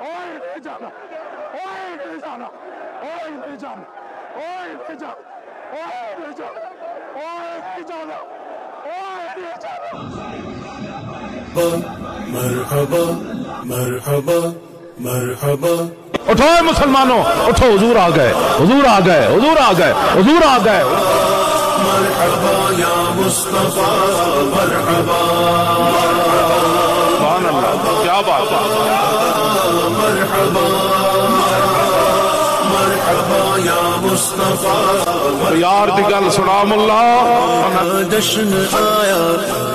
نہیں جانا، نہیں جانا، نہیں جانا، نہیں جانا، نہیں جانا، نہیں جانا، نہیں جانا۔ مرحبا مرحبا مرحبا۔ اٹھو مسلمانوں، اٹھو، حضور آ گئے، حضور آ گئے، حضور آ گئے، حضور آ گئے۔ مرحبا یا مصطفیٰ مرحبا، سبحان اللہ، کیا بات ہے۔ مرحبا مرحبا یا مصطفیٰ۔ یار دی گل سنا ملا، جشن آیا،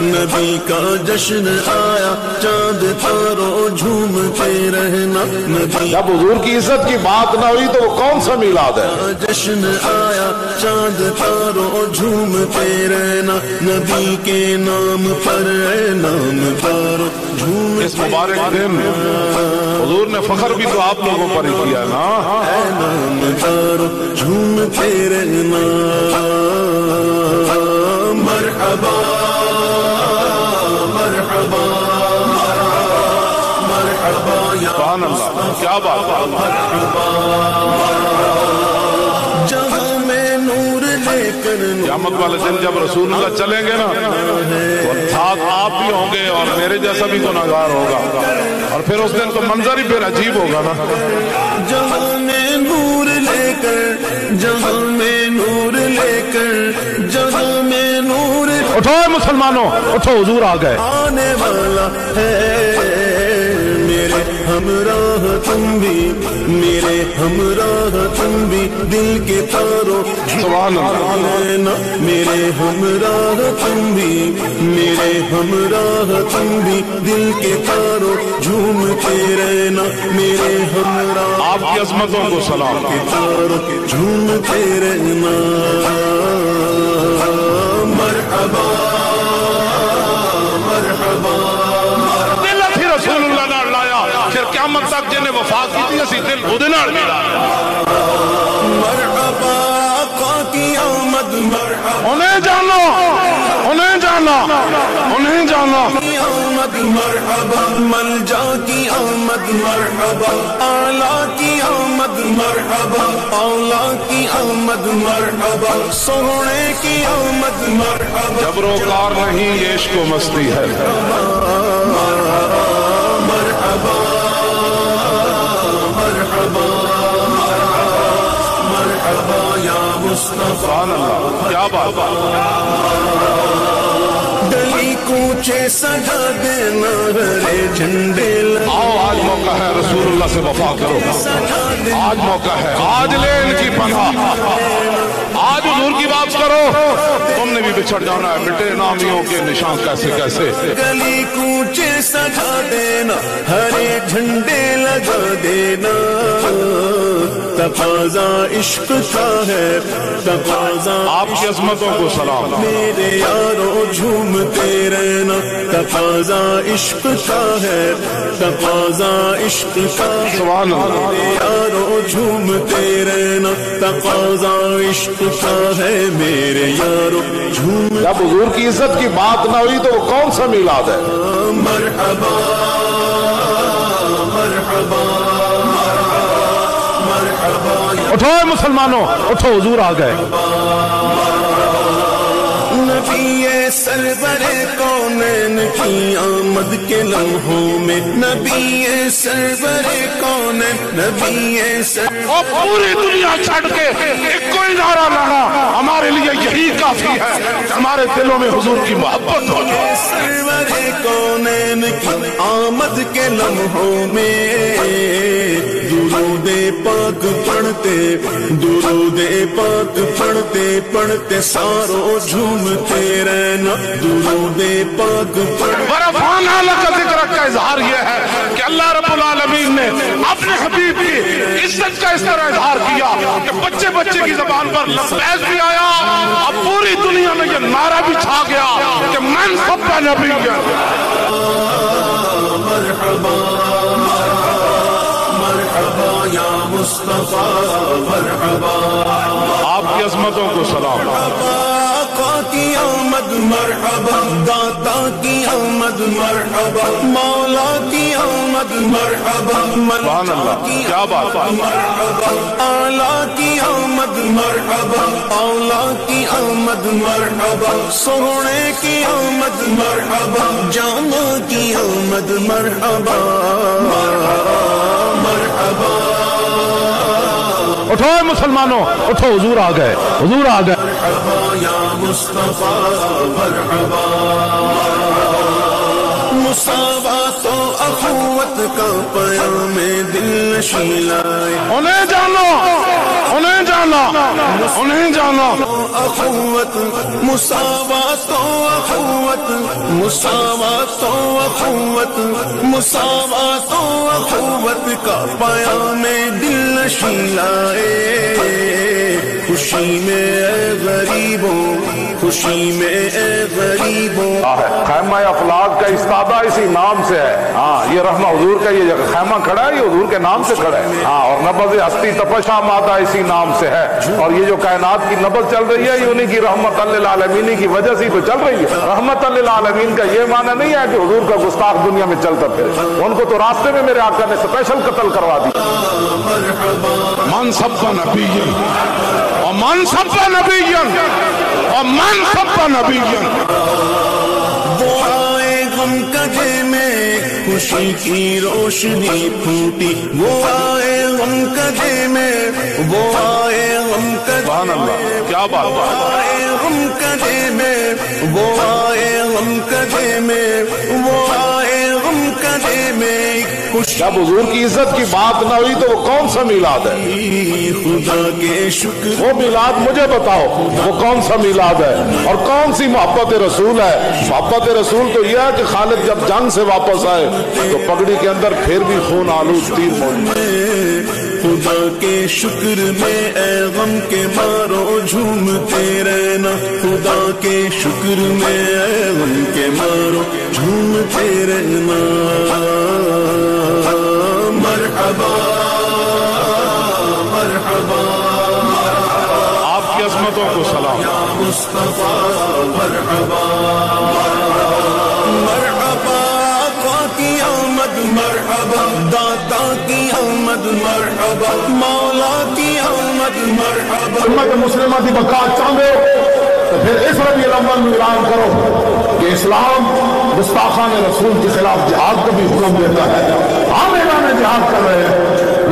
نبی کا جشن آیا، چاند تاروں جھومتے رہنا نبی۔ جب حضور کی عزت کی بات نہ ہوئی تو وہ کون سا میلاد ہے؟ جشن آیا، چاند تاروں جھومتے رہنا نبی کے نام پر، اے نام تاروں جھومتے۔ اس مبارک دن حضور نے فخر بھی تو آپ لوگوں پر ہی کیا نا، اے نام تاروں جھومتے رہنا۔ مرحبا مرحبا مرحبا یا سبحان اللہ، کیا بات ہے۔ مرحبا۔ جہاں میں نور لے کر قیامت والے دن جب رسول اللہ چلیں گے نا تو ساتھ آپ بھی ہوں گے اور میرے جیسا بھی گناہگار ہوگا، اور پھر اس دن تو منظر ہی پھر عجیب ہوگا نا۔ جہاں میں نور لے کر، جہاں میں نور لے کر، جہاں میں نور اٹھو مسلمانوں، اٹھو، حضور آ گئے۔ آنے والا ہے میرے ہمراہ تم بھی، میرے ہمراہ تم بھی، دل کے تاروں سبحان اللہ۔ میرے ہمراہ تم بھی، میرے ہمراہ تم بھی، دل کے تاروں جھومتے رہنا میرے ہمراہ۔ آپ کی عظمتوں کو سلام۔ کے تاروں جھومتے رہنا۔ مرحبا مرحبا۔ دل اسی رسول اللہ نے لایا، پھر قیامت تک جنہیں وفا کی تھی اسی دل خود نہ ملا۔ مرحبا آقا کی آمد، مرحبا انہیں جانا، انہیں جانا، انہیں جانا۔ کی آمد، مرحبا ملجا کی آمد، مرحبا اعلیٰ کی آمد، مرحبا اولیٰ کی آمد، مرحبا سونے کی آمد، مرحبا جبر و کار نہیں، یہ عشق و مستی ہے۔ مرحبا مرحبا مرحبا یا مصطفیٰ۔ سبحان اللہ، کیا بات ہے۔ گلی کوچے سجا دینا ہرے جھنڈے آؤ، آج موقع ہے، رسول اللہ سے وفا کرو، آج موقع ہے، آج لے ان کی پناہ، آج حضور کی بات کرو۔ تم نے بھی بچھڑ جانا ہے، مٹے نامیوں کے نشان کیسے کیسے۔ گلی کوچے سجا دینا، ہرے جھنڈے لگا دینا، تقاضا عشق کا ہے، تقاضا آپ کی عظمتوں کو سلام۔ میرے یاروں جھومتے رہنا، تقاضا عشق کا ہے، تقاضا عشق کا ہے، سبحان اللہ۔ میرے یاروں جھومتے رہنا، تقاضا عشق کا ہے، میرے یاروں جھوم۔ جب حضور کی عزت کی بات نہ ہوئی تو وہ کون سا میلاد ہے؟ مرحبا مرحبا مرحبا اٹھو مسلمانوں، اٹھو، حضور آ گئے۔ نبی سرور کونین کی آمد کے لمحوں میں، نبی سرور کونین، نبی سرور اور پوری دنیا چھڑ کے ایک کوئی نعرہ لانا ہمارے لیے یہی کافی ہے کہ ہمارے دلوں میں حضور کی محبت ہو جائے۔ سرور کونین کی آمد کے لمحوں میں، درود پاک پڑھتے، درود پاک پڑھتے پڑھتے ساروں جھومتے رہنا، درود پاک پڑھتے۔ ورفعنا لک ذکرک کا اظہار یہ ہے کہ اللہ رب العالمین نے اپنے حبیب کی عزت کا اس طرح اظہار کیا کہ بچے بچے کی زبان پر لبیک بھی آیا، اب پوری دنیا میں یہ نعرہ بھی چھا گیا کہ من سب کا نبی ہے۔ مرحبا مرحبا یا مصطفیٰ، مرحبا آپ کی عظمتوں کو سلام۔ آقا کی آمد مرحبا، داتا کی آمد مرحبا، مولا کی آمد مرحبا، سبحان اللہ، کیا بات ہے، مرحبا، اعلیٰ کی آمد مرحبا، اولیٰ کی آمد مرحبا، سونے کی آمد مرحبا، جامع کی آمد مرحبا، مرحبا۔ اٹھو مسلمانوں، اٹھو، حضور آ گئے، حضور آ گئے۔ مرحبا یا مصطفیٰ مرحبا، مساوات و اخوت کا پیام دل نشیں لائے، انہیں جانو، انہیں جانا، انہیں جانا، اخوت مساوات و اخوت، مساوات و اخوت، مساوات و اخوت کا پیام دل نشیں لائے، خوشی میں اے غریبوں، خوشی میں اے غریبوں۔ خیمہ افلاق کا استادہ اسی نام سے ہے، ہاں یہ رحمہ حضور کا یہ خیمہ کھڑا ہے، یہ حضور کے نام سے کھڑا ہے، ہاں، اور نبض ہستی تپشا مادہ اسی نام سے ہے، اور یہ جو کائنات کی نبض چل رہی ہے یہ انہی کی رحمت للعالمین کی وجہ سے تو چل رہی ہے۔ رحمت للعالمین کا یہ معنی نہیں ہے کہ حضور کا گستاخ دنیا میں چلتا پھرے، ان کو تو راستے میں میرے آقا نے اسپیشل قتل کروا دیا۔ من سب نبی اور من سب نبی اور من سب نبی، وہ آئے غم کدے میں خوشی کی روشنی پھوٹی، وہ آئے غم کدے میں، وہ آئے غم کدے میں، کیا بات وہ آئے غم کدے میں، وہ آئے غم کدے میں، وہ آئے غم کدے میں، جب حضور کی عزت کی بات نہ ہوئی تو وہ کون سا میلاد ہے؟ خدا کے شکر، وہ میلاد مجھے بتاؤ، وہ کون سا میلاد ہے اور کون سی محبت رسول ہے؟ محبت رسول تو یہ ہے کہ خالد جب جنگ سے واپس آئے تو پگڑی کے اندر پھر بھی خون آلود تیر موجود۔ خدا کے شکر میں اے غم کے مارو جھومتے رہنا، خدا کے شکر میں اے غم کے مارو جھومتے رہنا، مرحبا مرحبا، آپ کی عظمتوں کو سلام۔ مصطفیٰ مرحبا، مرحبا، آقا کی آمد مرحبا، داتا کی آمد مرحبا، مولا کی آمد مرحبا۔ امت مسلمہ کی بقا چاہتے ہو تو پھر اس ربیع الاول میں اعلان کرو کہ اسلام گستاخان رسول کے خلاف جہاد کا بھی حکم دیتا ہے، ہم اعلان جہاد کر رہے ہیں،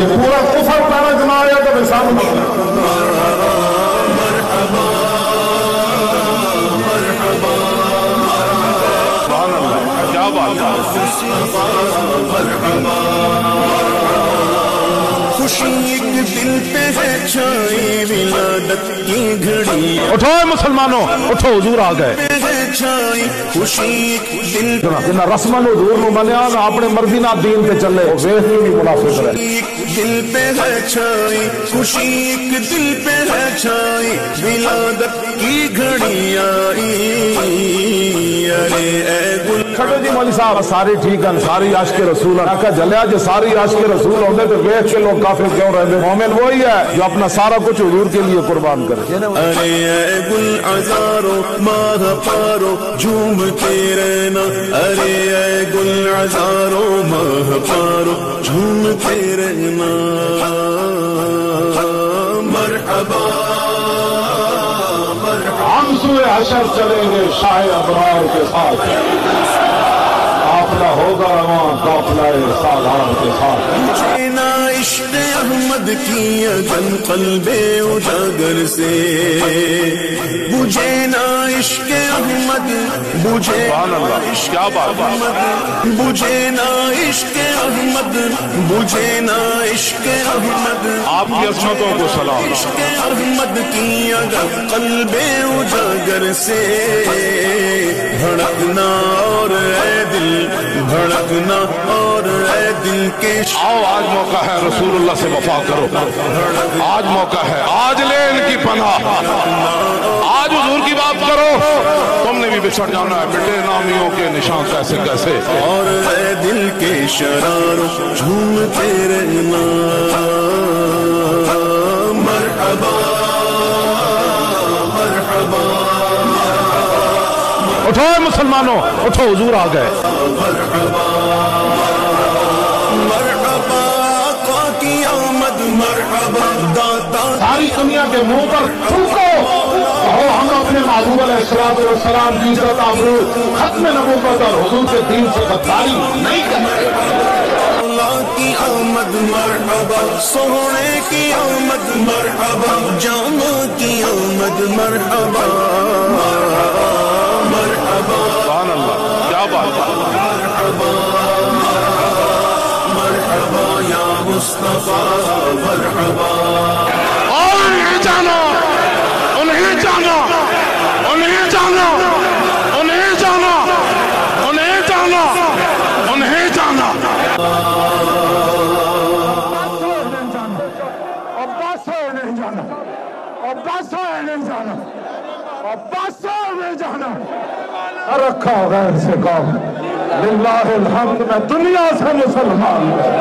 یہ پورا کفر پہنا جنا آیا تو انسان مرحبا مرحبا، کیا بات ہے، مرحبا، خوشی ایک دل پہ ہے چھائی ولادت کی گھڑی، اٹھو مسلمانوں، اٹھو، حضور آ گئے۔ چھائی خوشی ایک دل نہ رسمن حضور نو منیا نہ اپنے مرضی نہ دین پہ چلے، وہ ویخ کے بھی منافق رہے۔ ایک دل پہ ہے چھائی خوشی، ایک دل پہ ہے چھائی ولادت کی گھڑی آئی، ارے اے گل چھٹو جی مولوی صاحب ساری ٹھیک ہے، ساری عاشق رسول ہے، کہ جلیا جو ساری عاشق رسول ہوندے تو ویخ کے لوگ کافر کیوں رہتے؟ مومن وہی ہے جو اپنا سارا کچھ حضور کے لیے قربان کرے۔ ارے اے گل عزارو ماہ پارو جھومتے رہنا، ارے اے گل عزارو ماہ پارو جھومتے رہنا، مرحبا ہم سوئے حشر چلیں گے شاہ ابرار کے ساتھ، قافلہ ہوگا رواں قافلہ سالار کے ساتھ۔ نا عشق احمد کی اگن قلب اجاگر سے، بجھے نا عشق احمد، بجھے نا عشق احمد، بجھے نا عشق احمد، بجھے نا عشق احمد، آپ کی عظمتوں کو سلام۔ عشق احمد کی اگر قلب اجاگر سے، بھڑکنا اور اے دل، بھڑکنا اور اے دل کے آؤ آج موقع ہے، رسول اللہ سے وفا کرو، آج موقع ہے، آج لے ان کی پناہ، آج حضور کی بات کرو، تم نے بھی بچھڑ جانا ہے، مٹے نامیوں کے نشان کیسے کیسے، اور اے دل کے شرارو جھومتے رہنا، مرحبا مرحبا اٹھو مسلمانوں اٹھو، حضور آ گئے. مرحبا آقا کی آمد مرحبا داتا ساری دنیا کے منہ پر تھوکو، ہم اپنے محبوب علیہ السلام کی عزت آبرو ختم نبوت اور حضور کے دین سے غداری نہیں کرتے. اللہ کی آمد مرحبا، سونے کی آمد مرحبا، جامع کی آمد مرحبا مرحبا. سبحان اللہ، کیا بات ہے. مرحبا یا مصطفیٰ مرحبا. اور انہیں جانا، انہیں جانا، انہیں جانا، انہیں جانا، انہیں جانا، انہیں جانا. عباس نہیں جانا، عباس نہیں جانا، عباس نہیں جانا. رکھا غیر سے کام للہ الحمد، میں دنیا سے مسلمان ہوں.